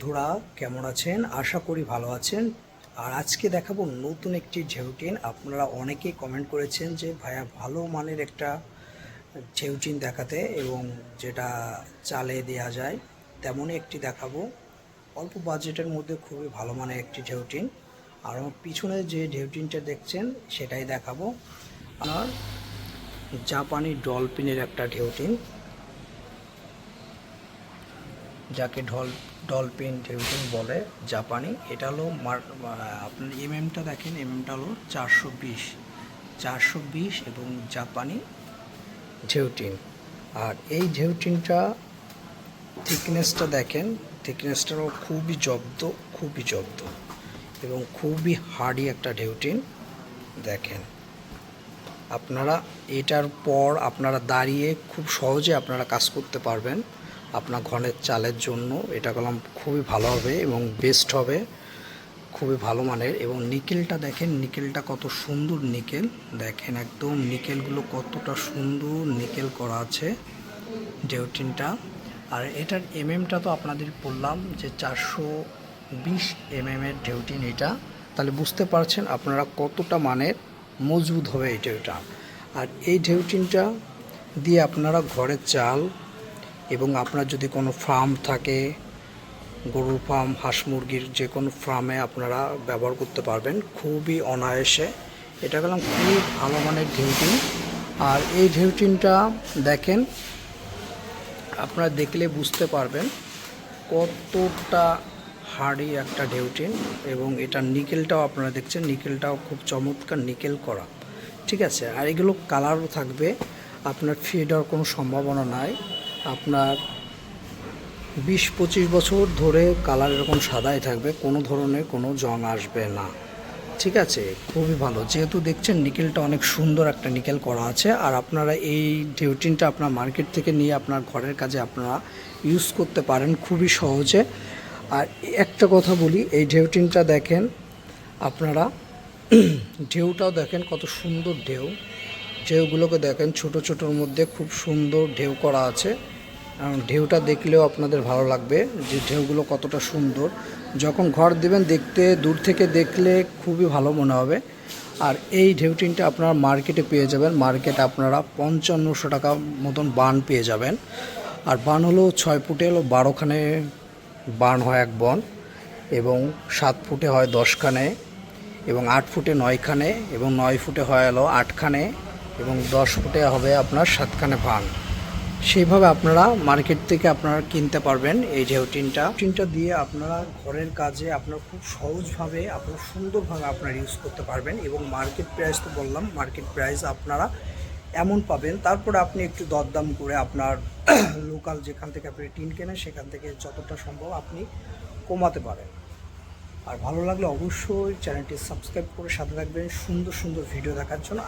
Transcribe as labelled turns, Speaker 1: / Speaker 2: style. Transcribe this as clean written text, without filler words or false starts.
Speaker 1: বন্ধুরা কেমন আছেন? আশা করি ভালো আছেন। আর আজকে দেখাবো নতুন একটি ঢেউটিন। আপনারা অনেকেই কমেন্ট করেছেন যে ভাইয়া ভালো মানের একটা ঢেউটিন দেখাতে, এবং যেটা চালে দেয়া যায় তেমনই একটি দেখাবো। অল্প বাজেটের মধ্যে খুবই ভালো মানের একটি ঢেউটিন। আর আমার পিছনে যে ঢেউটিনটা দেখছেন সেটাই দেখাবো। আর জাপানি ডলফিনের একটা ঢেউটিন, যাকে ডলফিন ঢেউটিন বলে জাপানি। এটা হলো আপনার এমএমটা দেখেন, এমএমটা হলো 420 এবং জাপানি ঢেউটিন। আর এই ঢেউটিনটা থিকনেসটা দেখেন, থিকনেসটাও খুবই জব্দ এবং খুবই হার্ডি একটা ঢেউটিন। দেখেন আপনারা এটার পর আপনারা দাঁড়িয়ে খুব সহজে আপনারা কাজ করতে পারবেন। আপনার ঘরের চালের জন্য এটা কলম খুবই ভালো হবে এবং বেস্ট হবে, খুবই ভালো মানের। এবং নিকেলটা দেখেন, নিকেলটা কত সুন্দর নিকেল দেখেন, একদম নিকেলগুলো কতটা সুন্দর নিকেল করা আছে ঢেউটিনটা। আর এটার এমএমটা তো আপনাদের বললাম যে 420 এর ঢেউটিন এটা, তাহলে বুঝতে পারছেন আপনারা কতটা মানের মজবুত হবে এই ঢেউটা। আর এই ঢেউটিনটা দিয়ে আপনারা ঘরের চাল এবং আপনার যদি কোনো ফার্ম থাকে, গরুর ফার্ম, হাঁস মুরগির যে কোনো ফার্মে আপনারা ব্যবহার করতে পারবেন খুবই অনায়াসে। এটা গেলাম খুবই ভালো মানের ঢেউটিন। আর এই ঢেউটিনটা দেখেন, আপনারা দেখলে বুঝতে পারবেন কতটা হার্ডি একটা ঢেউটিন। এবং এটা নিকেলটাও আপনারা দেখছেন, নিকেলটাও খুব চমৎকার নিকেল করা, ঠিক আছে। আর এগুলো কালারও থাকবে, আপনার ফেড হওয়ার কোনো সম্ভাবনা নাই। আপনার 20-25 বছর ধরে কালার এরকম সাদাই থাকবে, কোনো ধরনের কোনো জং আসবে না, ঠিক আছে। খুবই ভালো, যেহেতু দেখছেন নিকেলটা অনেক সুন্দর একটা নিকেল করা আছে। আর আপনারা এই ঢেউটিনটা আপনার মার্কেট থেকে নিয়ে আপনার ঘরের কাজে আপনারা ইউজ করতে পারেন খুবই সহজে। আর একটা কথা বলি, এই ঢেউটিনটা দেখেন আপনারা, ঢেউটাও দেখেন কত সুন্দর ঢেউ, ঢেউগুলোকে দেখেন ছোট ছোটোর মধ্যে খুব সুন্দর ঢেউ করা আছে। ঢেউটা দেখলেও আপনাদের ভালো লাগবে যে ঢেউগুলো কতটা সুন্দর। যখন ঘর দেবেন দেখতে, দূর থেকে দেখলে খুবই ভালো মনে হবে। আর এই ঢেউটিনটা আপনারা মার্কেটে পেয়ে যাবেন, মার্কেটে আপনারা 5500 টাকা মতন বান পেয়ে যাবেন। আর বান হলো 6 ফুটে হলো 12খানে বান হয় এক বন, এবং 7 ফুটে হয় 10খানে, এবং 8 ফুটে 9খানে, এবং 9 ফুটে হয় হলো 8খানে, এবং 10 ফুটে হবে আপনার 7খানে বান। সেইভাবে আপনারা মার্কেট থেকে আপনারা কিনতে পারবেন এই ঢেউটিনটা দিয়ে আপনারা ঘরের কাজে আপনারা খুব সহজভাবে আপনারা সুন্দরভাবে আপনারা ইউজ করতে পারবেন। এবং মার্কেট প্রাইস তো বললাম, মার্কেট প্রাইস আপনারা এমন পাবেন। তারপরে আপনি একটু দরদাম করে আপনার লোকাল যেখান থেকে আপনি টিন কেনেন সেখান থেকে যতটা সম্ভব আপনি কমাতে পারেন। আর ভালো লাগলে অবশ্যই চ্যানেলটি সাবস্ক্রাইব করে সাথে থাকবেন সুন্দর সুন্দর ভিডিও দেখার জন্য।